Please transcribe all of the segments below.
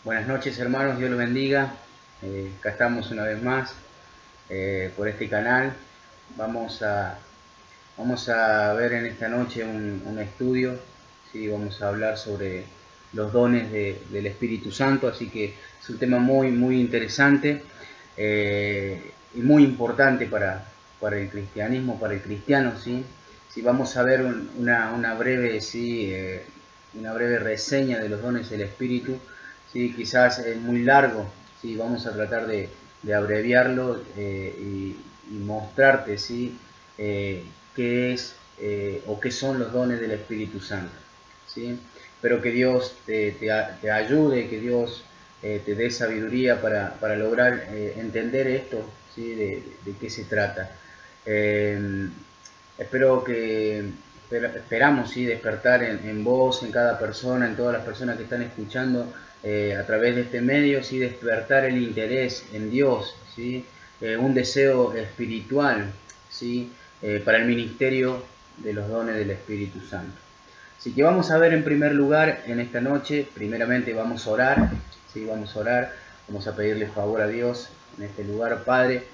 Buenas noches hermanos, Dios los bendiga. Acá estamos una vez más por este canal. Vamos a, vamos a ver en esta noche un estudio. ¿Sí? Vamos a hablar sobre los dones del Espíritu Santo, así que es un tema muy interesante y muy importante para el cristianismo, para el cristiano. ¿Sí? Sí, vamos a ver una breve, una breve reseña de los dones del Espíritu. Sí, quizás es muy largo, sí, vamos a tratar de abreviarlo y mostrarte, ¿sí? Qué es o qué son los dones del Espíritu Santo. ¿Sí? Espero que Dios te ayude, que Dios te dé sabiduría para lograr entender esto, ¿sí? De qué se trata. Eh, espero que esperamos, ¿sí? Despertar en vos, en cada persona, en todas las personas que están escuchando a través de este medio, ¿sí? Despertar el interés en Dios, ¿sí? Un deseo espiritual, ¿sí? Para el ministerio de los dones del Espíritu Santo. Así que vamos a ver en primer lugar en esta noche, primeramente vamos a orar, ¿sí? Vamos a orar, vamos a pedirle favor a Dios en este lugar. Padre,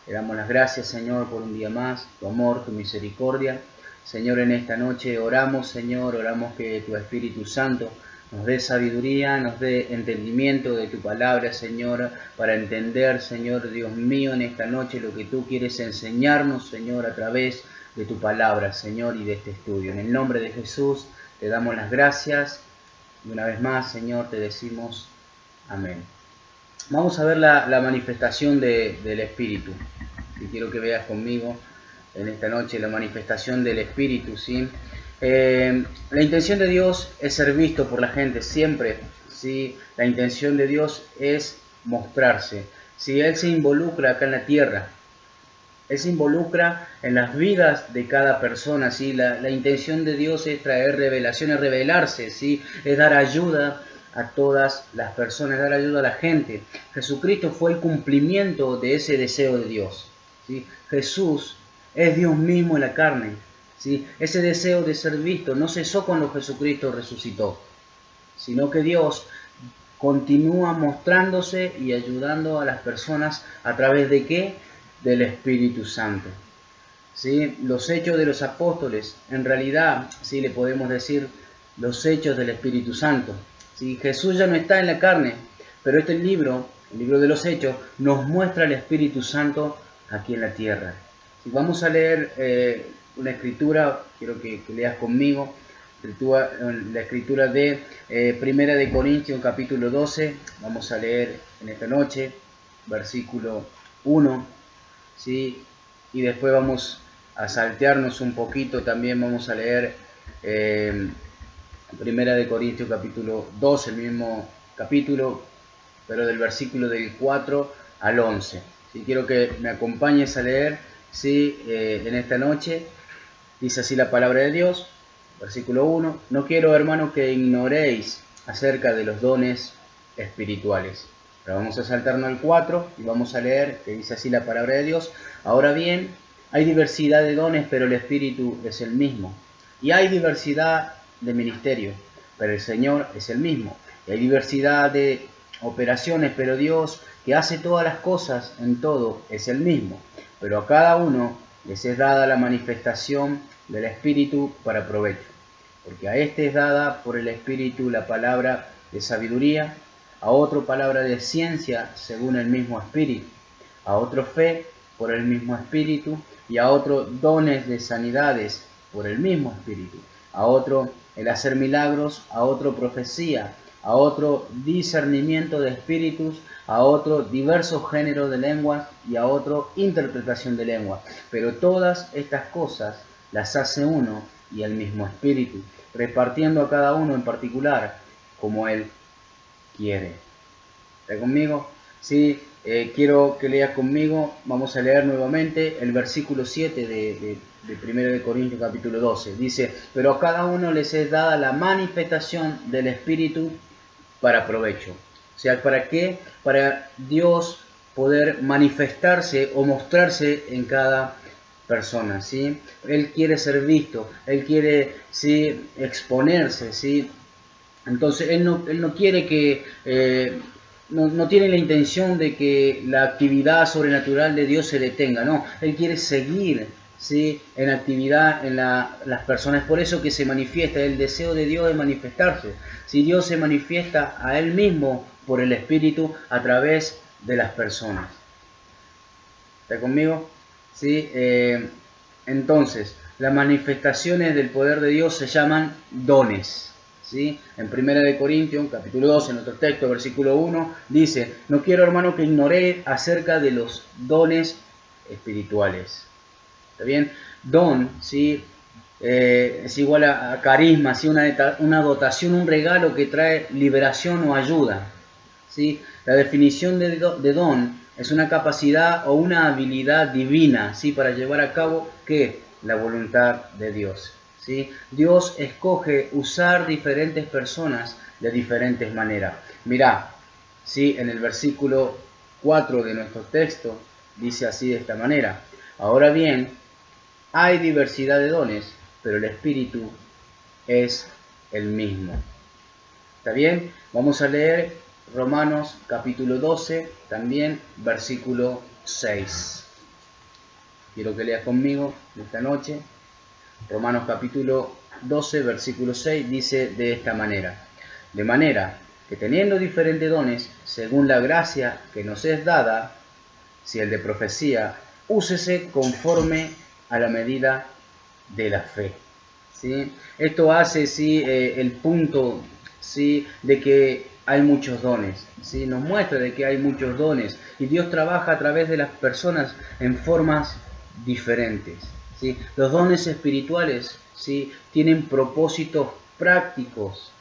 te damos las gracias, Señor, por un día más, tu amor, tu misericordia. Señor, en esta noche oramos, Señor, oramos que tu Espíritu Santo nos dé sabiduría, nos dé entendimiento de tu palabra, Señor, para entender, Señor, Dios mío, en esta noche lo que tú quieres enseñarnos, Señor, a través de tu palabra, Señor, y de este estudio. En el nombre de Jesús te damos las gracias y una vez más, Señor, te decimos amén. Vamos a ver la manifestación del Espíritu. Y quiero que veas conmigo en esta noche la manifestación del Espíritu, ¿sí? La intención de Dios es ser visto por la gente siempre, ¿sí? La intención de Dios es mostrarse. Si Él se involucra acá en la tierra, Él se involucra en las vidas de cada persona, ¿sí? La intención de Dios es traer revelación, es revelarse, ¿sí? Es dar ayuda a todas las personas, dar ayuda a la gente. Jesucristo fue el cumplimiento de ese deseo de Dios, ¿sí? Jesús es Dios mismo en la carne, ¿sí? Ese deseo de ser visto no cesó cuando Jesucristo resucitó, sino que Dios continúa mostrándose y ayudando a las personas a través de qué? Del Espíritu Santo. ¿Sí? Los hechos de los apóstoles, en realidad, sí le podemos decir los hechos del Espíritu Santo. ¿Sí? Jesús ya no está en la carne, pero este libro, el libro de los hechos, nos muestra el Espíritu Santo aquí en la tierra. Si vamos a leer una escritura, quiero que leas conmigo, la escritura de Primera de Corintios capítulo 12, vamos a leer en esta noche, versículo 1, ¿sí? Y después vamos a saltearnos un poquito, también vamos a leer Primera de Corintios capítulo 12, el mismo capítulo, pero del versículo del 4 al 11. ¿Sí? Quiero que me acompañes a leer, ¿sí? En esta noche. Dice así la palabra de Dios, versículo 1. No quiero, hermanos, que ignoréis acerca de los dones espirituales. Ahora vamos a saltarnos al 4 y vamos a leer que dice así la palabra de Dios. Ahora bien, hay diversidad de dones, pero el Espíritu es el mismo. Y hay diversidad de ministerios, pero el Señor es el mismo. Y hay diversidad de operaciones, pero Dios, que hace todas las cosas en todo, es el mismo. Pero a cada uno les es dada la manifestación del Espíritu para provecho. Porque a este es dada por el Espíritu la palabra de sabiduría, a otro palabra de ciencia según el mismo Espíritu, a otro fe por el mismo Espíritu, y a otro dones de sanidades por el mismo Espíritu, a otro el hacer milagros, a otro profecía, a otro discernimiento de espíritus, a otro diversos géneros de lenguas y a otro interpretación de lenguas. Pero todas estas cosas las hace uno y el mismo Espíritu, repartiendo a cada uno en particular como Él quiere. ¿Está conmigo? Sí, quiero que leas conmigo. Vamos a leer nuevamente el versículo 7 de 1 de Corintios capítulo 12. Dice, pero a cada uno les es dada la manifestación del Espíritu para provecho. O sea, ¿para qué? Para Dios poder manifestarse o mostrarse en cada persona, ¿sí? Él quiere ser visto, Él quiere, ¿sí? Exponerse, ¿sí? Entonces él no quiere que, no tiene la intención de que la actividad sobrenatural de Dios se detenga, no, Él quiere seguir, ¿sí?, en actividad en las personas. Es por eso que se manifiesta, el deseo de Dios de manifestarse. Si Dios se manifiesta a Él mismo por el Espíritu a través de las personas. ¿Está conmigo? ¿Sí? Entonces, las manifestaciones del poder de Dios se llaman dones. ¿Sí? En 1 Corintios, capítulo 12, en nuestro texto, versículo 1, dice: no quiero, hermano, que ignoré acerca de los dones espirituales. ¿Está bien? Don, ¿sí?, es igual a carisma, ¿sí?, una dotación, un regalo que trae liberación o ayuda. ¿Sí? La definición de don es una capacidad o una habilidad divina, ¿sí?, para llevar a cabo ¿qué? La voluntad de Dios. ¿Sí? Dios escoge usar diferentes personas de diferentes maneras. Mirá, ¿sí?, en el versículo 4 de nuestro texto dice así de esta manera: ahora bien, hay diversidad de dones, pero el Espíritu es el mismo. ¿Está bien? Vamos a leer Romanos capítulo 12, también versículo 6. Quiero que leas conmigo esta noche. Romanos capítulo 12, versículo 6 dice de esta manera: de manera que teniendo diferentes dones, según la gracia que nos es dada, si el de profecía, úsese conforme a la medida de la fe. ¿Sí? Esto hace, ¿sí?, el punto, ¿sí?, de que hay muchos dones. ¿Sí? Nos muestra de que hay muchos dones y Dios trabaja a través de las personas en formas diferentes. ¿Sí? Los dones espirituales, ¿sí?, tienen propósitos prácticos.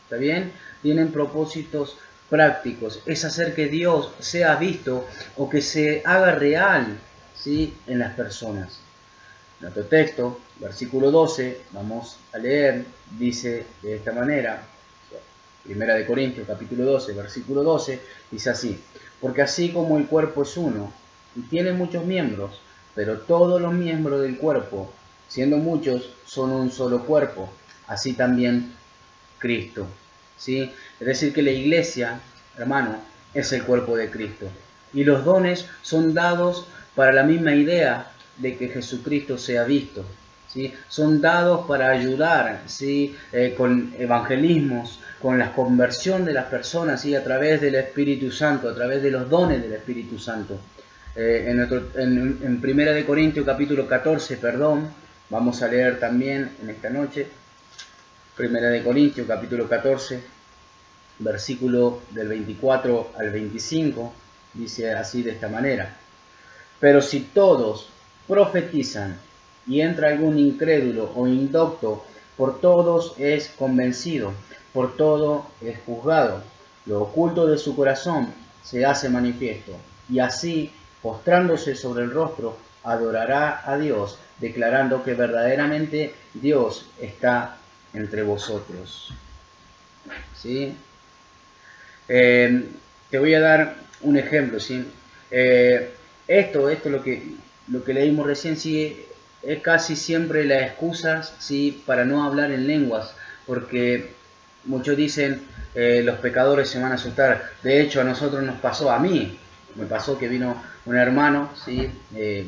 ¿Está bien? Tienen propósitos prácticos. Es hacer que Dios sea visto o que se haga real, ¿sí?, en las personas. Nuestro texto, versículo 12, vamos a leer, dice de esta manera, 1 Corintios capítulo 12, versículo 12, dice así: porque así como el cuerpo es uno y tiene muchos miembros, pero todos los miembros del cuerpo, siendo muchos, son un solo cuerpo, así también Cristo. ¿Sí? Es decir, que la iglesia, hermano, es el cuerpo de Cristo. Y los dones son dados para la misma idea de que Jesucristo sea visto. ¿Sí? Son dados para ayudar, ¿sí?, con evangelismos, con la conversión de las personas, ¿sí?, a través del Espíritu Santo, a través de los dones del Espíritu Santo. En 1 Corintios capítulo 14, vamos a leer también en esta noche, 1 Corintios capítulo 14, versículo del 24 al 25, dice así de esta manera: pero si todos profetizan y entra algún incrédulo o indocto, por todos es convencido, por todo es juzgado. Lo oculto de su corazón se hace manifiesto, y así, postrándose sobre el rostro, adorará a Dios, declarando que verdaderamente Dios está entre vosotros. ¿Sí? Te voy a dar un ejemplo, ¿sí? Esto lo que leímos recién, sí, es casi siempre la excusa, ¿sí?, para no hablar en lenguas, porque muchos dicen, los pecadores se van a asustar. De hecho, a nosotros nos pasó, a mí me pasó que vino un hermano, ¿sí?,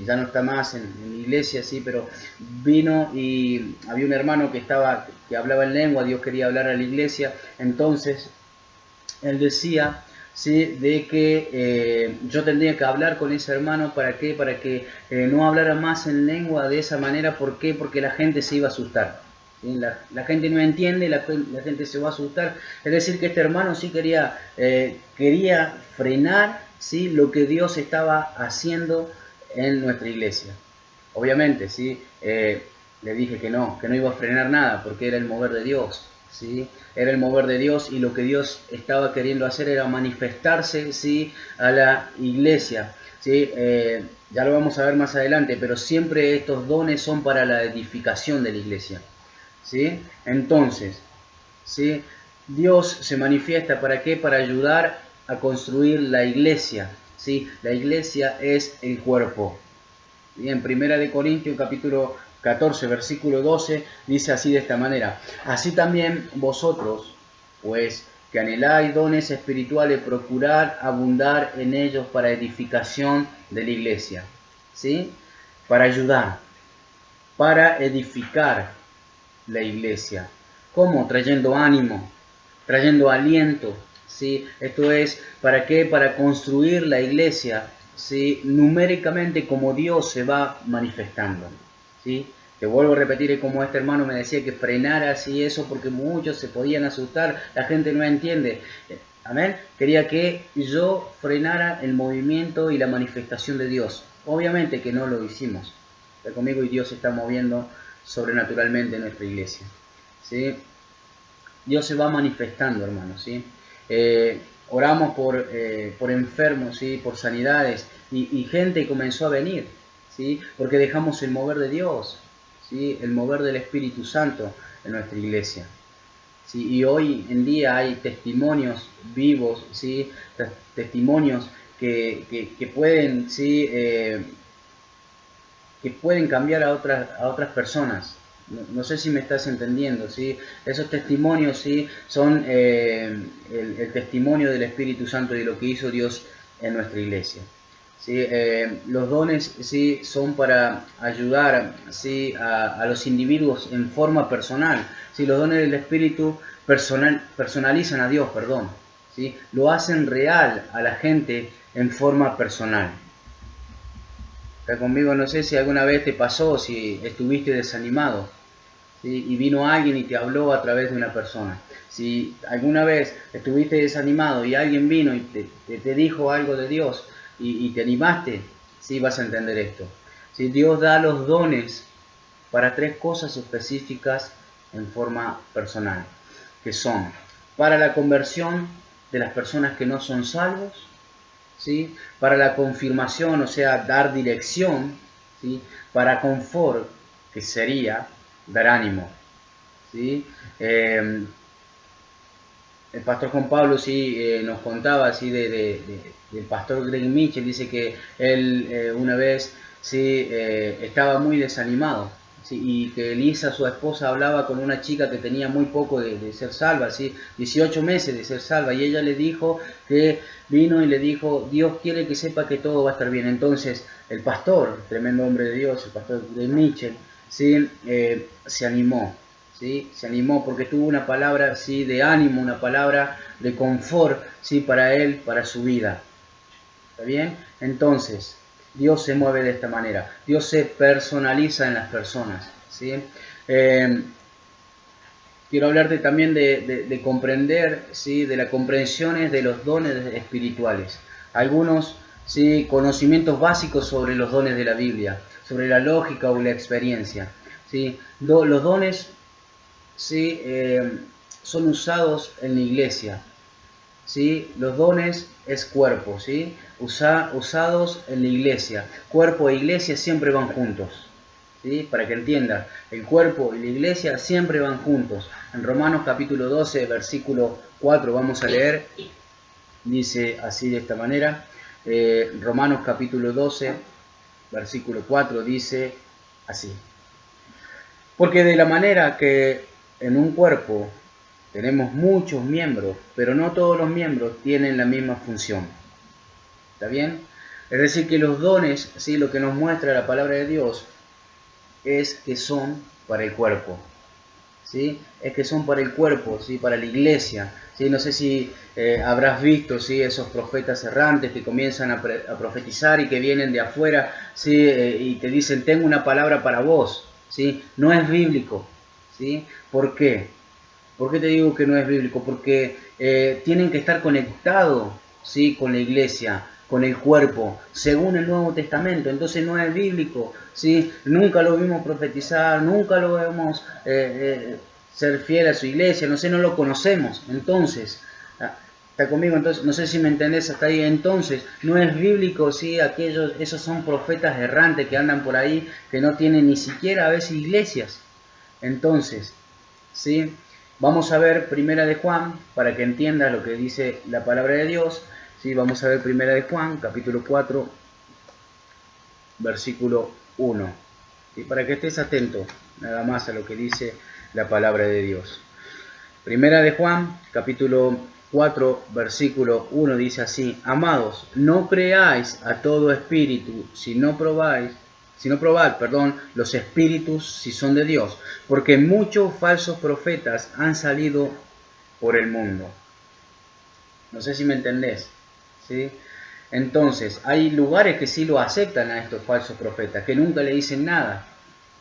ya no está más en la iglesia, ¿sí?, pero vino y había un hermano que hablaba en lengua. Dios quería hablar a la iglesia. Entonces él decía, ¿sí?, de que yo tendría que hablar con ese hermano. ¿Para qué? Para que no hablara más en lengua de esa manera. ¿Por qué? Porque la gente se iba a asustar. ¿Sí? La gente no entiende, la gente se va a asustar. Es decir, que este hermano sí quería frenar, ¿sí?, lo que Dios estaba haciendo en nuestra iglesia. Obviamente, ¿sí? Le dije que no iba a frenar nada, porque era el mover de Dios. ¿Sí? Era el mover de Dios, y lo que Dios estaba queriendo hacer era manifestarse, ¿sí?, a la iglesia. ¿Sí? Ya lo vamos a ver más adelante, pero siempre estos dones son para la edificación de la iglesia. ¿Sí? Entonces, ¿sí?, Dios se manifiesta ¿para qué? Para ayudar a construir la iglesia. ¿Sí? La iglesia es el cuerpo. En 1 Corintios capítulo 14, versículo 12, dice así de esta manera: así también vosotros, pues, que anheláis dones espirituales, procurar abundar en ellos para edificación de la iglesia, ¿sí? Para ayudar, para edificar la iglesia. ¿Cómo? Trayendo ánimo, trayendo aliento, ¿sí? Esto es, ¿para qué? Para construir la iglesia, ¿sí? Numéricamente como Dios se va manifestando, ¿sí? Te vuelvo a repetir, como este hermano me decía que frenara así eso porque muchos se podían asustar, la gente no entiende. Amén. Quería que yo frenara el movimiento y la manifestación de Dios. Obviamente que no lo hicimos. Está conmigo y Dios se está moviendo sobrenaturalmente en nuestra iglesia, ¿sí? Dios se va manifestando, hermanos, ¿sí? Oramos por enfermos, ¿sí? Por sanidades, y gente comenzó a venir, ¿sí? Porque dejamos el mover de Dios, ¿sí? El mover del Espíritu Santo en nuestra iglesia, ¿sí? Y hoy en día hay testimonios vivos, ¿sí? Testimonios que pueden, ¿sí? Que pueden cambiar a otras personas. No sé si me estás entendiendo, ¿sí? Esos testimonios, ¿sí? Son el testimonio del Espíritu Santo y de lo que hizo Dios en nuestra iglesia, ¿sí? Los dones, ¿sí? Son para ayudar, ¿sí? a los individuos en forma personal, ¿sí? Los dones del Espíritu personalizan a Dios, perdón, ¿sí? Lo hacen real a la gente en forma personal. Está conmigo, no sé si alguna vez te pasó, si estuviste desanimado, ¿sí? Y vino alguien y te habló a través de una persona. Si alguna vez estuviste desanimado y alguien vino y te dijo algo de Dios y te animaste, sí vas a entender esto. Si Dios da los dones para tres cosas específicas en forma personal, que son para la conversión de las personas que no son salvos, ¿sí? Para la confirmación, o sea, dar dirección, ¿sí? Para confort, que sería dar ánimo, ¿sí? El pastor Juan Pablo, sí, nos contaba así del pastor Greg Mitchell. Dice que él una vez, sí, estaba muy desanimado, ¿sí? Y que Elisa, su esposa, hablaba con una chica que tenía muy poco de ser salva, ¿sí? 18 meses de ser salva, y ella le dijo que vino y le dijo: Dios quiere que sepa que todo va a estar bien. Entonces el pastor, tremendo hombre de Dios, el pastor Greg Mitchell, ¿sí? Se animó, ¿sí? Se animó porque tuvo una palabra, ¿sí? De ánimo, una palabra de confort, ¿sí? Para él, para su vida. ¿Está bien? Entonces, Dios se mueve de esta manera. Dios se personaliza en las personas, ¿sí? Quiero hablarte también de comprender, ¿sí? De las comprensiones de los dones espirituales. Algunos, ¿sí? Conocimientos básicos sobre los dones de la Biblia, sobre la lógica o la experiencia, ¿sí? Los dones, ¿sí? Son usados en la iglesia, ¿sí? Los dones es cuerpo, ¿sí? Usados en la iglesia. Cuerpo e iglesia siempre van juntos, ¿sí? Para que entiendan, el cuerpo y la iglesia siempre van juntos. En Romanos capítulo 12, versículo 4 vamos a leer, dice así de esta manera. Romanos capítulo 12, versículo 4 dice así: porque de la manera que en un cuerpo tenemos muchos miembros, pero no todos los miembros tienen la misma función. ¿Está bien? Es decir, que los dones, ¿sí? Lo que nos muestra la palabra de Dios es que son para el cuerpo, ¿sí? Es que son para el cuerpo, ¿sí? Para la iglesia, ¿sí? No sé si habrás visto, ¿sí? Esos profetas errantes que comienzan a profetizar y que vienen de afuera, ¿sí? Y te dicen: tengo una palabra para vos, ¿sí? No es bíblico, ¿sí? ¿Por qué? ¿Por qué te digo que no es bíblico? Porque tienen que estar conectados, ¿sí? Con la iglesia, con el cuerpo, según el Nuevo Testamento. Entonces no es bíblico, ¿sí? Nunca lo vimos profetizar, nunca lo vemos ser fiel a su iglesia, no sé, no lo conocemos. Entonces, ¿está conmigo? Entonces, no sé si me entendés hasta ahí. Entonces, no es bíblico, ¿sí? Esos son profetas errantes que andan por ahí, que no tienen ni siquiera a veces iglesias. Entonces, ¿sí? Vamos a ver Primera de Juan, para que entiendas lo que dice la palabra de Dios, ¿sí? Vamos a ver Primera de Juan, capítulo 4, versículo 1. ¿sí? Para que estés atento nada más a lo que dice la palabra de Dios. Primera de Juan, capítulo 4, versículo 1 dice así: Amados, no creáis a todo espíritu, si no probad, los espíritus si son de Dios, porque muchos falsos profetas han salido por el mundo. No sé si me entendés, ¿sí? Entonces, hay lugares que sí lo aceptan a estos falsos profetas, que nunca le dicen nada,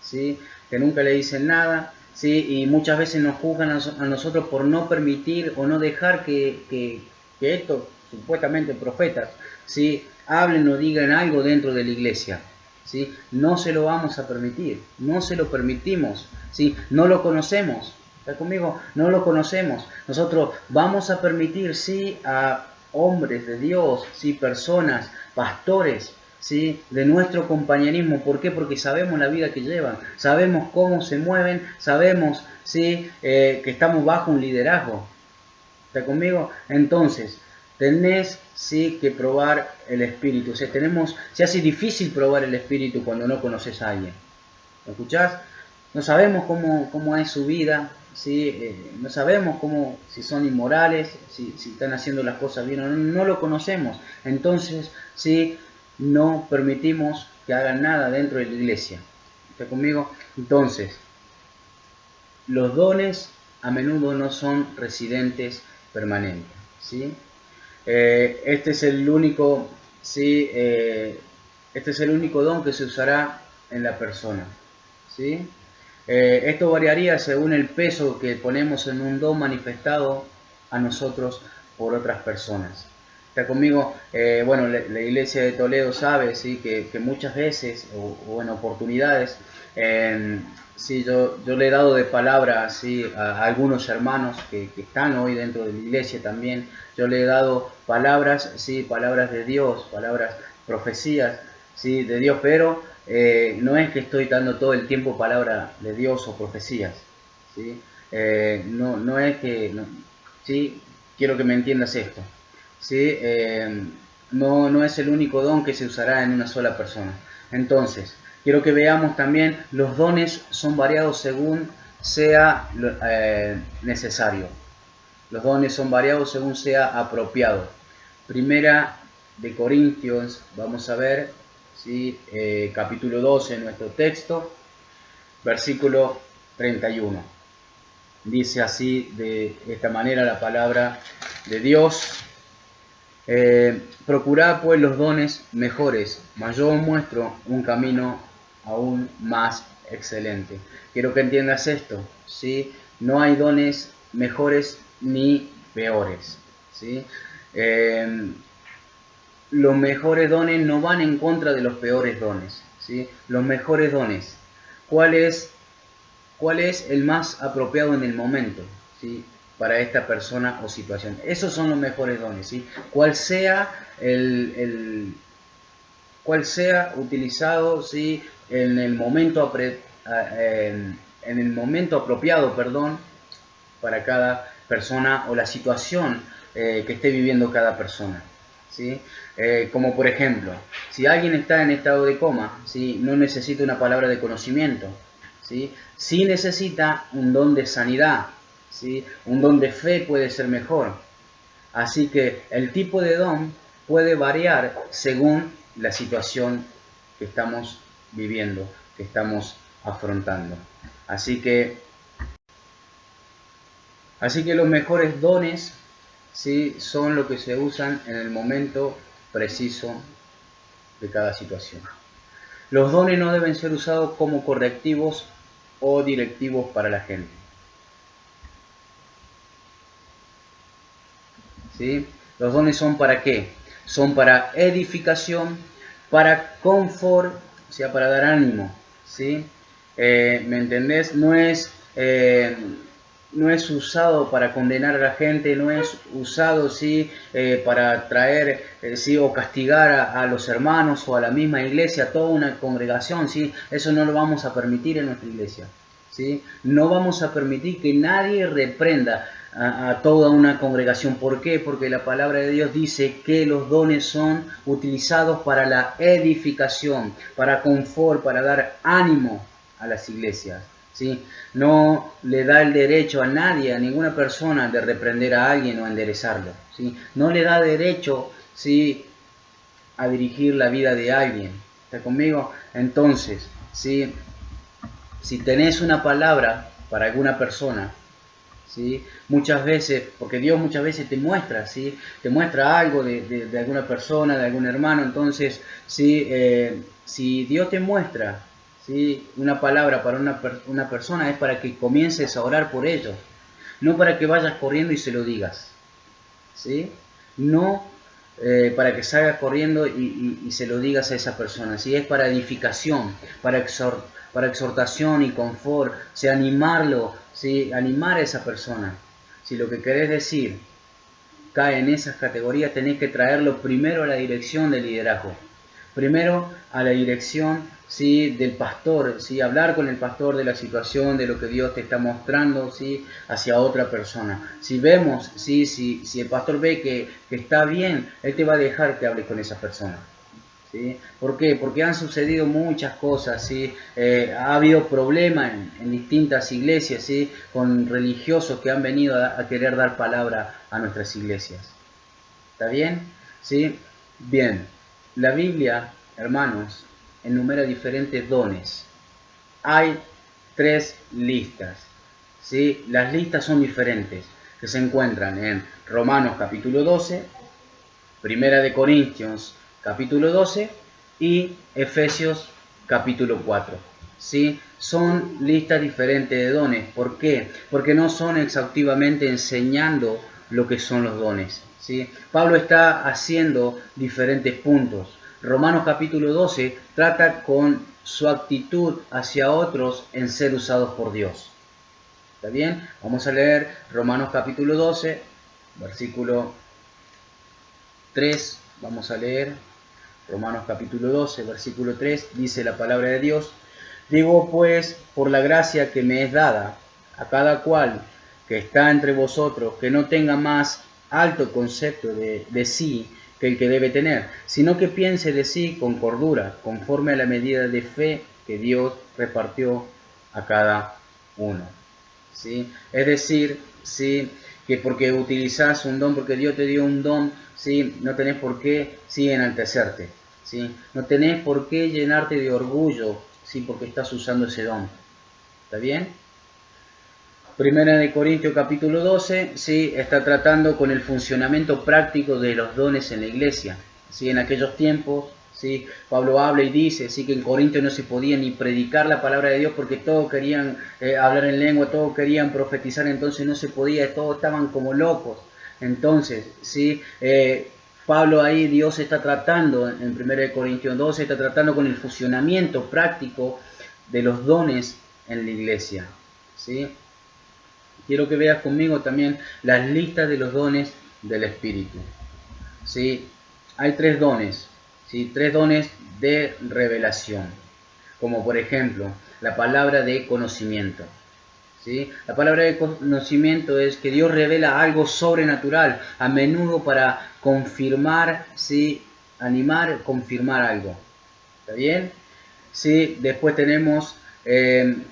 ¿sí? Que nunca le dicen nada, ¿sí? Y muchas veces nos juzgan a nosotros por no permitir o no dejar que estos supuestamente profetas, ¿sí? Hablen o digan algo dentro de la iglesia, ¿sí? No se lo vamos a permitir, no se lo permitimos, ¿sí? No lo conocemos. ¿Está conmigo? No lo conocemos. Nosotros vamos a permitir, sí, a hombres de Dios, sí, personas, pastores, sí, de nuestro compañerismo. ¿Por qué? Porque sabemos la vida que llevan, sabemos cómo se mueven, sabemos, sí, que estamos bajo un liderazgo. ¿Está conmigo? Entonces, tenés, sí, que probar el espíritu. O sea, se hace difícil probar el espíritu cuando no conoces a alguien. ¿Me escuchás? No sabemos cómo es su vida, ¿sí? No sabemos si son inmorales, si están haciendo las cosas bien o no, no lo conocemos. Entonces, ¿sí? No permitimos que hagan nada dentro de la iglesia. ¿Está conmigo? Entonces, los dones a menudo no son residentes permanentes, ¿sí? Este es el único, ¿sí? Este es el único don que se usará en la persona, ¿sí? Esto variaría según el peso que ponemos en un don manifestado a nosotros por otras personas. ¿Está conmigo? Bueno, la iglesia de Toledo sabe, ¿sí? que muchas veces o en oportunidades, sí, yo le he dado de palabra, ¿sí? a algunos hermanos que están hoy dentro de la iglesia también. Yo le he dado palabras, ¿sí? Palabras de Dios, palabras, profecías, ¿sí? De Dios, pero no es que estoy dando todo el tiempo palabra de Dios o profecías, ¿sí? No es que, no, ¿sí? Quiero que me entiendas esto, ¿sí? No es el único don que se usará en una sola persona. Entonces, quiero que veamos también, los dones son variados según sea necesario. Los dones son variados según sea apropiado. Primera de Corintios, vamos a ver, ¿sí? Capítulo 12 en nuestro texto, versículo 31. Dice así, de esta manera, la palabra de Dios: procurad pues los dones mejores, mas yo os muestro un camino aún más excelente. Quiero que entiendas esto, ¿sí? No hay dones mejores ni peores, ¿sí? Los mejores dones no van en contra de los peores dones, ¿sí? Los mejores dones. ¿Cuál es el más apropiado en el momento, ¿sí? Para esta persona o situación? Esos son los mejores dones, ¿sí? Cuál sea cuál sea utilizado, ¿sí? En el momento apropiado, perdón, para cada persona o la situación que esté viviendo cada persona, ¿sí? Como por ejemplo, si alguien está en estado de coma, ¿sí? No necesita una palabra de conocimiento, ¿sí? Sí necesita un don de sanidad, ¿sí? Un don de fe puede ser mejor. Así que el tipo de don puede variar según la situación que estamos viviendo, que estamos afrontando. Así que los mejores dones, ¿sí? Son lo que se usan en el momento preciso de cada situación. Los dones no deben ser usados como correctivos o directivos para la gente, ¿sí? Los dones son ¿para qué? Son para edificación, para confort, o sea, para dar ánimo, ¿sí? ¿Me entendés? No es usado para condenar a la gente, no es usado, ¿sí? Para traer, ¿sí? O castigar a los hermanos o a la misma iglesia, a toda una congregación, ¿sí? Eso no lo vamos a permitir en nuestra iglesia, ¿sí? No vamos a permitir que nadie reprenda. a toda una congregación. ¿Por qué? Porque la palabra de Dios dice que los dones son utilizados para la edificación, para confort, para dar ánimo a las iglesias. ¿Sí? No le da el derecho a nadie, a ninguna persona, de reprender a alguien o enderezarlo. ¿Sí? No le da derecho, ¿sí?, a dirigir la vida de alguien. ¿Está conmigo? Entonces, ¿sí?, si tenés una palabra para alguna persona, ¿sí?, muchas veces, porque Dios muchas veces te muestra, ¿sí?, te muestra algo de alguna persona, de algún hermano. Entonces, ¿sí?, si Dios te muestra, ¿sí?, una palabra para una persona, es para que comiences a orar por ellos, no para que vayas corriendo y se lo digas, ¿sí? No para que salgas corriendo y se lo digas a esa persona, ¿sí? Es para edificación, para exhortación y confort, ¿sí?, animarlo, ¿sí?, animar a esa persona. Si lo que querés decir cae en esas categorías, tenés que traerlo primero a la dirección del liderazgo, primero a la dirección, ¿sí?, del pastor, ¿sí?, hablar con el pastor de la situación, de lo que Dios te está mostrando, ¿sí?, hacia otra persona. Si vemos, ¿sí?, si el pastor ve que está bien, él te va a dejar que hables con esa persona. ¿Sí? ¿Por qué? Porque han sucedido muchas cosas, ¿sí? Ha habido problemas en distintas iglesias, ¿sí?, con religiosos que han venido a querer dar palabra a nuestras iglesias. ¿Está bien? ¿Sí? Bien. La Biblia, hermanos, enumera diferentes dones. Hay 3 listas, ¿sí? Las listas son diferentes, que se encuentran en Romanos capítulo 12, Primera de Corintios capítulo 12 y Efesios capítulo 4. ¿Sí? Son listas diferentes de dones. ¿Por qué? Porque no son exhaustivamente enseñando lo que son los dones. ¿Sí? Pablo está haciendo diferentes puntos. Romanos capítulo 12 trata con su actitud hacia otros en ser usados por Dios. ¿Está bien? Vamos a leer Romanos capítulo 12, versículo 3, vamos a leer Romanos capítulo 12, versículo 3, dice la palabra de Dios: digo pues, por la gracia que me es dada, a cada cual que está entre vosotros, que no tenga más alto concepto de sí que el que debe tener, sino que piense de sí con cordura, conforme a la medida de fe que Dios repartió a cada uno. ¿Sí? Es decir, ¿sí?, que porque utilizás un don, porque Dios te dio un don, ¿sí?, no tenés por qué, ¿sí?, enaltecerte, ¿sí? No tenés por qué llenarte de orgullo, ¿sí?, porque estás usando ese don. ¿Está bien? Primera de Corintios capítulo 12, ¿sí?, está tratando con el funcionamiento práctico de los dones en la iglesia. ¿Sí? En aquellos tiempos, ¿sí?, Pablo habla y dice, ¿sí?, que en Corinto no se podía ni predicar la palabra de Dios porque todos querían hablar en lengua, todos querían profetizar, entonces no se podía, todos estaban como locos. Entonces, ¿sí?, Pablo ahí, Dios está tratando, en 1 Corintios 12, está tratando con el funcionamiento práctico de los dones en la iglesia. ¿Sí? Quiero que veas conmigo también las listas de los dones del Espíritu. ¿Sí? Hay 3 dones, ¿sí?, 3 dones de revelación, como por ejemplo la palabra de conocimiento. ¿Sí? La palabra de conocimiento es que Dios revela algo sobrenatural, a menudo para confirmar, ¿sí?, animar, confirmar algo. ¿Está bien? ¿Sí? Después tenemos en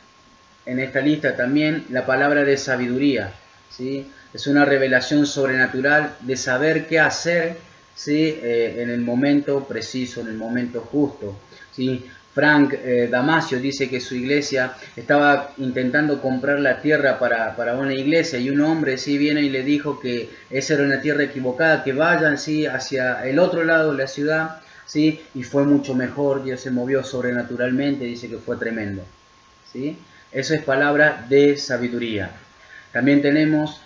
esta lista también la palabra de sabiduría. ¿Sí? Es una revelación sobrenatural de saber qué hacer, ¿sí?, en el momento preciso, en el momento justo. ¿Sí? Frank Damasio dice que su iglesia estaba intentando comprar la tierra para una iglesia, y un hombre, ¿sí?, viene y le dijo que esa era una tierra equivocada, que vayan, ¿sí?, hacia el otro lado de la ciudad, ¿sí?, y fue mucho mejor. Dios se movió sobrenaturalmente, dice que fue tremendo. ¿Sí? Eso es palabra de sabiduría. También tenemos,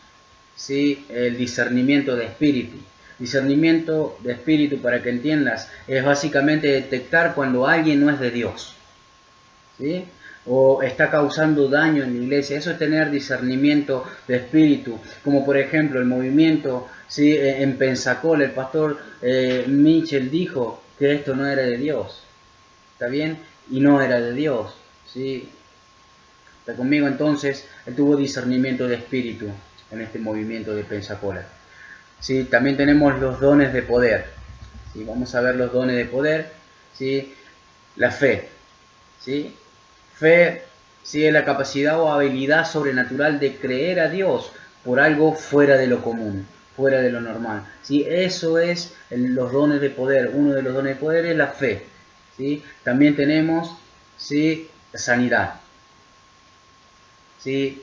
¿sí?, el discernimiento de espíritu. Discernimiento de espíritu, para que entiendas, es básicamente detectar cuando alguien no es de Dios, ¿sí?, o está causando daño en la iglesia. Eso es tener discernimiento de espíritu, como por ejemplo el movimiento, ¿sí?, en Pensacola, el pastor Mitchell dijo que esto no era de Dios. ¿Está bien? Y no era de Dios. ¿Sí? ¿Está conmigo? Entonces, él tuvo discernimiento de espíritu. en este movimiento de Pensacola. ¿Sí? También tenemos los dones de poder. ¿Sí? Vamos a ver los dones de poder. ¿Sí? La fe. ¿Sí? Fe, ¿sí?, es la capacidad o habilidad sobrenatural de creer a Dios por algo fuera de lo común, fuera de lo normal. ¿Sí? Eso es los dones de poder. Uno de los dones de poder es la fe. ¿Sí? También tenemos, ¿sí?, sanidad. ¿Sí?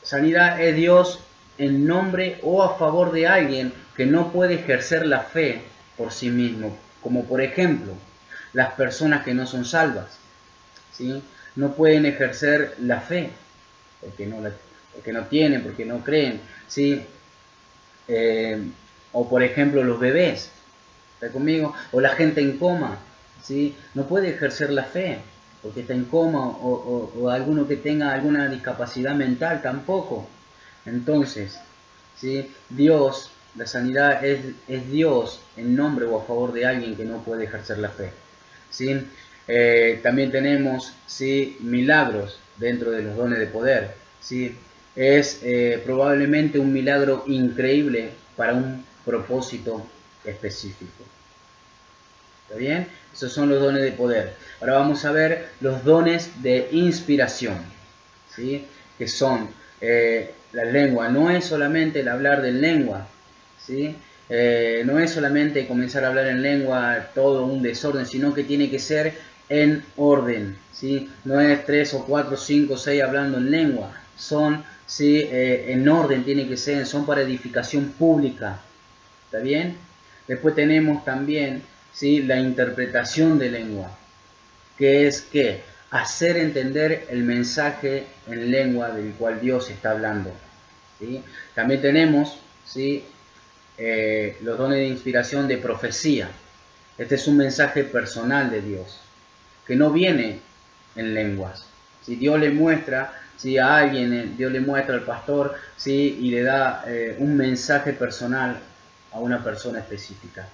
Sanidad es Dios en nombre o a favor de alguien que no puede ejercer la fe por sí mismo, como por ejemplo las personas que no son salvas, ¿sí? No pueden ejercer la fe porque no tienen, porque no creen, ¿sí? O por ejemplo los bebés, ¿está conmigo? O la gente en coma, ¿sí? No puede ejercer la fe porque está en coma, o alguno que tenga alguna discapacidad mental tampoco. Entonces, ¿sí?, Dios, la sanidad es Dios en nombre o a favor de alguien que no puede ejercer la fe. ¿Sí? También tenemos, ¿sí?, milagros dentro de los dones de poder. ¿Sí? Es probablemente un milagro increíble para un propósito específico. ¿Está bien? Esos son los dones de poder. Ahora vamos a ver los dones de inspiración, ¿sí?, que son la lengua. No es solamente el hablar de lengua, ¿sí? No es solamente comenzar a hablar en lengua todo un desorden, sino que tiene que ser en orden, ¿sí? No es 3 o 4, 5, 6 hablando en lengua, son, ¿sí?, en orden tiene que ser, son para edificación pública. ¿Está bien? Después tenemos también, ¿sí?, la interpretación de lengua, que es ¿qué? Hacer entender el mensaje en lengua del cual Dios está hablando. ¿Sí? También tenemos, ¿sí?, los dones de inspiración de profecía. Este es un mensaje personal de Dios, que no viene en lenguas. Si Dios le muestra, si a alguien, Dios le muestra al pastor, ¿sí?, y le da un mensaje personal a una persona específica.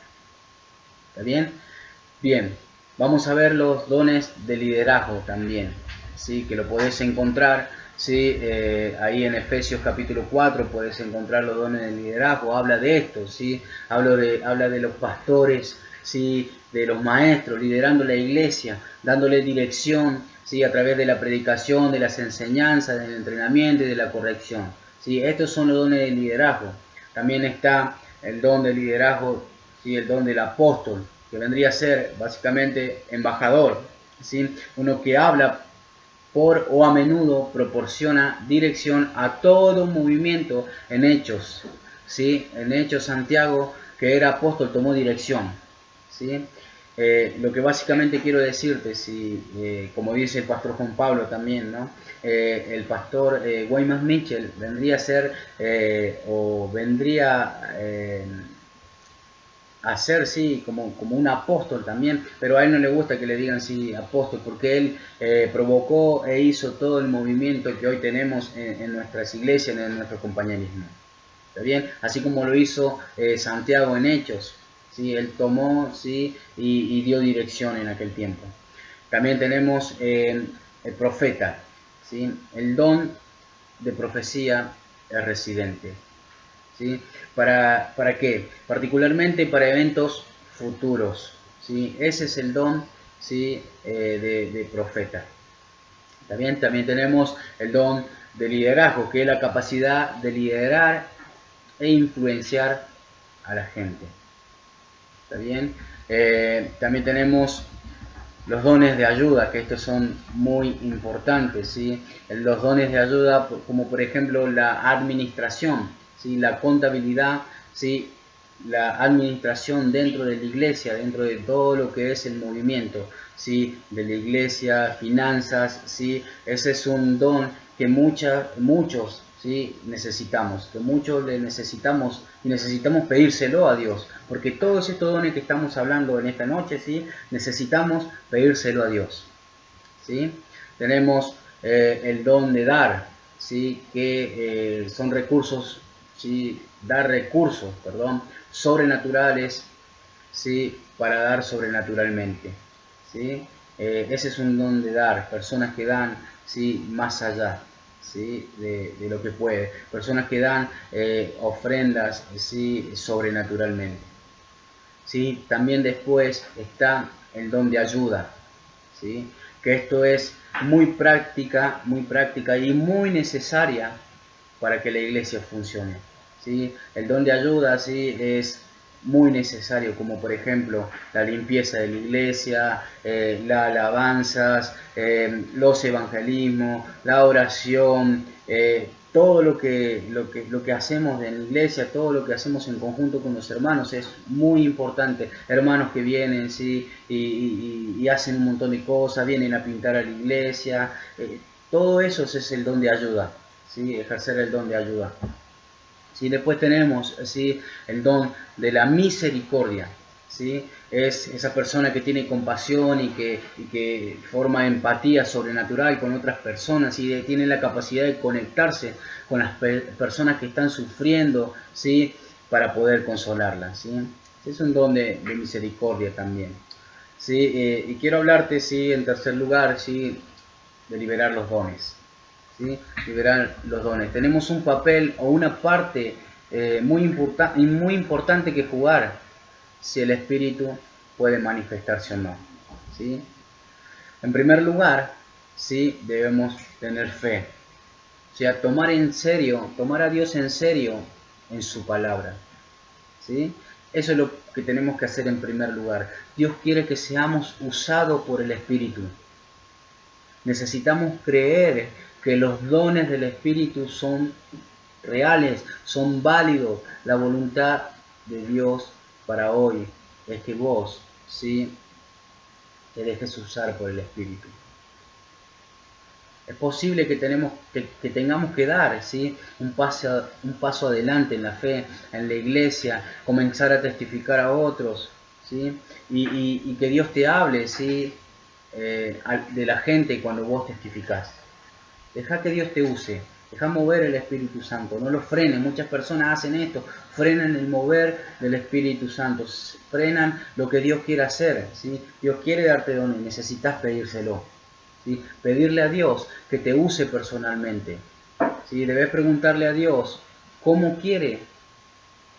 ¿Está bien? Bien, vamos a ver los dones de liderazgo también, ¿sí?, que lo podés encontrar, ¿sí?, ahí en Efesios capítulo 4 podés encontrar los dones de liderazgo, habla de esto, ¿sí? Habla de los pastores, ¿sí?, de los maestros, liderando la iglesia, dándole dirección, ¿sí?, a través de la predicación, de las enseñanzas, del entrenamiento y de la corrección. ¿Sí? Estos son los dones de liderazgo. También está el don de liderazgo, ¿sí?, el don del apóstol, que vendría a ser básicamente embajador, ¿sí?, uno que habla por o a menudo proporciona dirección a todo un movimiento en Hechos, ¿sí? En Hechos Santiago, que era apóstol, tomó dirección, ¿sí? Lo que básicamente quiero decirte, como dice el pastor Juan Pablo también, ¿no? El pastor Wayman Mitchell vendría a ser o vendría a ser, sí, como un apóstol también, pero a él no le gusta que le digan sí apóstol, porque él provocó e hizo todo el movimiento que hoy tenemos en nuestras iglesias, en nuestro compañerismo. ¿Está bien? Así como lo hizo Santiago en Hechos, ¿sí? Él tomó, ¿sí?, y dio dirección en aquel tiempo. También tenemos el profeta, ¿sí? El don de profecía es residente. ¿Sí? ¿Para qué? Particularmente para eventos futuros, ¿sí? Ese es el don, ¿sí?, de profeta. También tenemos el don de liderazgo, que es la capacidad de liderar e influenciar a la gente. ¿Está bien? También tenemos los dones de ayuda, que estos son muy importantes, ¿sí? Los dones de ayuda, como por ejemplo la administración, ¿sí?, la contabilidad, ¿sí?, la administración dentro de la iglesia, dentro de todo lo que es el movimiento, ¿sí?, de la iglesia, finanzas, ¿sí? Ese es un don que muchos, ¿sí?, necesitamos, que muchos le necesitamos y necesitamos pedírselo a Dios, porque todos estos dones que estamos hablando en esta noche, ¿sí?, necesitamos pedírselo a Dios, ¿sí? Tenemos el don de dar, ¿sí?, que son recursos, ¿sí?, dar recursos, perdón, sobrenaturales, ¿sí?, para dar sobrenaturalmente, ¿sí? Ese es un don de dar, personas que dan, ¿sí?, más allá, ¿sí? De lo que puede. Personas que dan ofrendas, ¿sí? Sobrenaturalmente. ¿Sí? También después está el don de ayuda, ¿sí? Que esto es muy práctica y muy necesaria para que la iglesia funcione, ¿sí? El don de ayuda, ¿sí? Es muy necesario, como por ejemplo la limpieza de la iglesia, las alabanzas, los evangelismos, la oración, todo lo que hacemos en la iglesia, todo lo que hacemos en conjunto con los hermanos es muy importante. Hermanos que vienen, ¿sí? Y hacen un montón de cosas, vienen a pintar a la iglesia, todo eso es el don de ayuda, ¿sí? Ejercer el don de ayuda. ¿Sí? Después tenemos, ¿sí? El don de la misericordia, ¿sí? Es esa persona que tiene compasión y que forma empatía sobrenatural con otras personas y tiene la capacidad de conectarse con las personas que están sufriendo, ¿sí? Para poder consolarlas, ¿sí? Es un don de misericordia también, ¿sí? Y quiero hablarte, ¿sí? En tercer lugar, ¿sí? De liberar los dones, ¿sí? Liberar los dones. Tenemos un papel o una parte muy importante que jugar si el Espíritu puede manifestarse o no, ¿sí? En primer lugar, ¿sí? Debemos tener fe, o sea, tomar a Dios en serio en su palabra, ¿sí? Eso es lo que tenemos que hacer en primer lugar. Dios quiere que seamos usados por el Espíritu. Necesitamos creer que los dones del Espíritu son reales, son válidos. La voluntad de Dios para hoy es que vos, ¿sí? Te dejes usar por el Espíritu. Es posible que tengamos que dar, ¿sí? un paso adelante en la fe, en la iglesia, comenzar a testificar a otros, ¿sí? Y que Dios te hable, ¿sí? De la gente cuando vos testificás. Deja que Dios te use, deja mover el Espíritu Santo, no lo frenes. Muchas personas hacen esto, frenan el mover del Espíritu Santo, frenan lo que Dios quiere hacer, ¿sí? Dios quiere darte dones, necesitas pedírselo, ¿sí? Pedirle a Dios que te use personalmente, ¿sí? Debes preguntarle a Dios cómo quiere,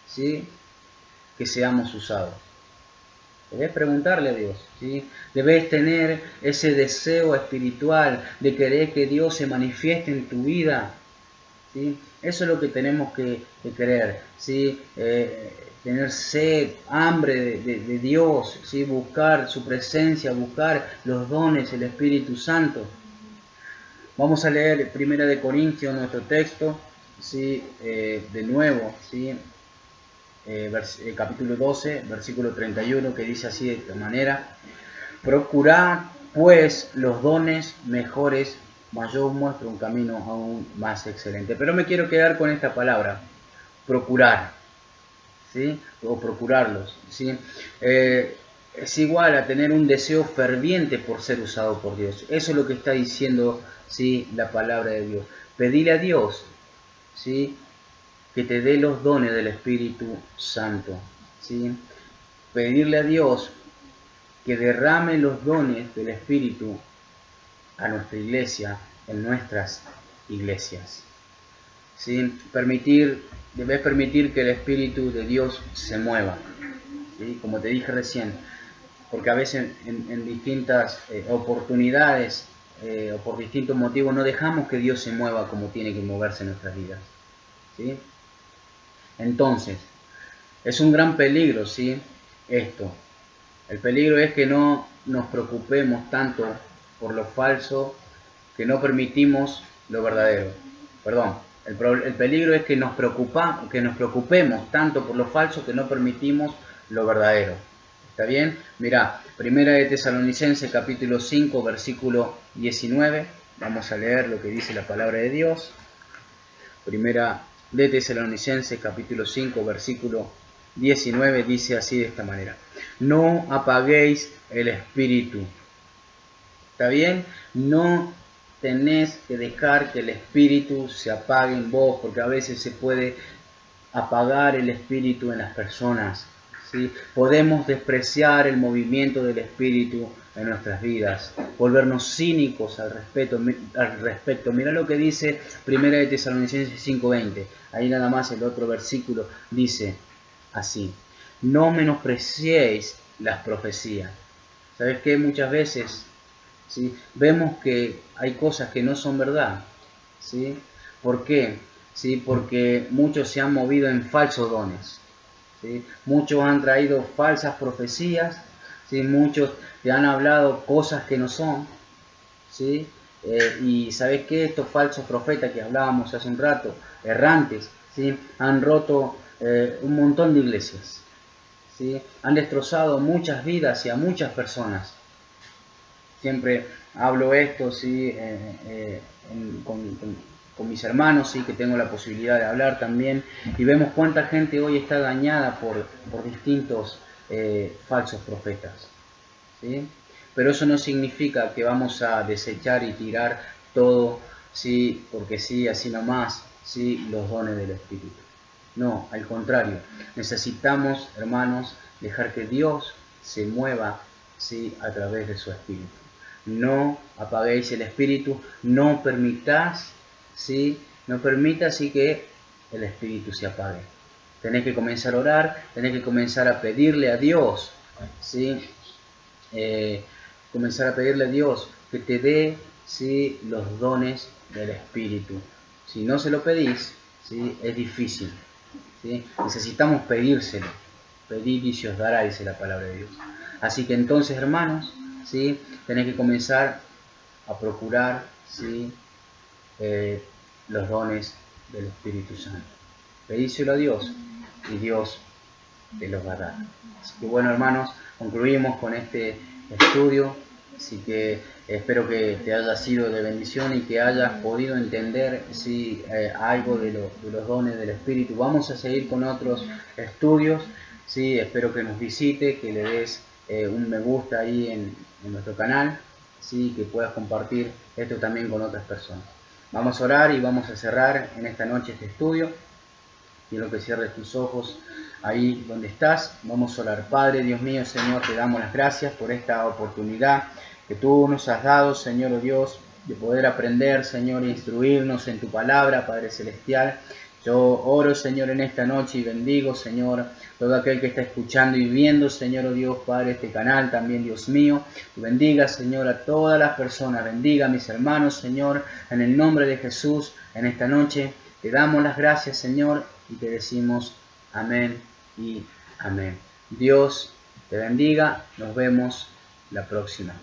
¿sí? Que seamos usados. Debes preguntarle a Dios, ¿sí? Debes tener ese deseo espiritual de querer que Dios se manifieste en tu vida, ¿sí? Eso es lo que tenemos que querer, ¿sí? Tener sed, hambre de Dios, ¿sí? Buscar su presencia, buscar los dones, el Espíritu Santo. Vamos a leer 1 Corintios, nuestro texto, ¿sí? De nuevo, ¿sí? Capítulo 12, versículo 31, que dice así de esta manera: procurad pues los dones mejores, mas yo os muestro un camino aún más excelente. Pero me quiero quedar con esta palabra, procurar, ¿sí? O procurarlos, ¿sí? Es igual a tener un deseo ferviente por ser usado por Dios. Eso es lo que está diciendo, ¿sí? La palabra de Dios. Pedile a Dios, ¿sí? Que te dé los dones del Espíritu Santo, ¿sí? Pedirle a Dios que derrame los dones del Espíritu a nuestra iglesia, en nuestras iglesias, ¿sí? Debes permitir que el Espíritu de Dios se mueva, ¿sí? Como te dije recién, porque a veces en distintas oportunidades o por distintos motivos no dejamos que Dios se mueva como tiene que moverse en nuestras vidas, ¿sí? Entonces, es un gran peligro, ¿sí? Esto. El peligro es que no nos preocupemos tanto por lo falso, que no permitimos lo verdadero. Perdón, el peligro es que nos preocupemos tanto por lo falso que no permitimos lo verdadero. ¿Está bien? Mirá, Primera de Tesalonicenses capítulo 5, versículo 19. Vamos a leer lo que dice la palabra de Dios. Primera de Tesalonicenses capítulo 5, versículo 19 dice así de esta manera: no apaguéis el espíritu. ¿Está bien? No tenés que dejar que el espíritu se apague en vos, porque a veces se puede apagar el espíritu en las personas, ¿sí? Podemos despreciar el movimiento del Espíritu en nuestras vidas, volvernos cínicos al respecto. Mira lo que dice 1 de Tesalonicenses 5:20. Ahí nada más el otro versículo dice así: no menospreciéis las profecías. ¿Sabes qué? Muchas veces, ¿sí?, vemos que hay cosas que no son verdad, ¿sí? ¿Por qué? ¿Sí? Porque muchos se han movido en falsos dones, ¿sí? Muchos han traído falsas profecías, ¿sí? Muchos te han hablado cosas que no son, ¿sí? Y ¿sabes qué? Estos falsos profetas que hablábamos hace un rato, errantes, ¿sí?, han roto un montón de iglesias, ¿sí? Han destrozado muchas vidas y a muchas personas. Siempre hablo esto, ¿sí?, con mis hermanos, ¿sí?, que tengo la posibilidad de hablar también, y vemos cuánta gente hoy está dañada por distintos falsos profetas, ¿sí? Pero eso no significa que vamos a desechar y tirar todo, ¿sí?, porque sí, así nomás, ¿sí?, los dones del Espíritu. No, al contrario, necesitamos, hermanos, dejar que Dios se mueva, ¿sí?, a través de su Espíritu. No apaguéis el Espíritu, no permitáis, ¿sí?, no permitas sí que el Espíritu se apague. Tenés que comenzar a orar, tenés que comenzar a pedirle a Dios, ¿sí?, comenzar a pedirle a Dios que te dé, ¿sí?, los dones del Espíritu. Si no se lo pedís, ¿sí?, es difícil, ¿sí? Necesitamos pedírselo. Pedid y se os dará, dice la palabra de Dios. Así que entonces, hermanos, ¿sí?, tenés que comenzar a procurar, ¿sí?, los dones del Espíritu Santo. Pedíselo a Dios y Dios te los va a dar. Así que bueno, hermanos, concluimos con este estudio. Así que espero que te haya sido de bendición y que hayas podido entender, ¿sí?, algo de los dones del Espíritu. Vamos a seguir con otros estudios, ¿sí? Espero que nos visite, que le des un me gusta ahí en nuestro canal, ¿sí?, que puedas compartir esto también con otras personas. Vamos a orar y vamos a cerrar en esta noche este estudio. Quiero que cierres tus ojos ahí donde estás. Vamos a orar. Padre, Dios mío, Señor, te damos las gracias por esta oportunidad que tú nos has dado, Señor, oh Dios, de poder aprender, Señor, e instruirnos en tu palabra, Padre Celestial. Yo oro, Señor, en esta noche y bendigo, Señor, todo aquel que está escuchando y viendo, Señor, oh Dios, Padre, este canal también, Dios mío. Y bendiga, Señor, a todas las personas. Bendiga a mis hermanos, Señor, en el nombre de Jesús, en esta noche. Te damos las gracias, Señor, y te decimos amén y amén. Dios te bendiga. Nos vemos la próxima.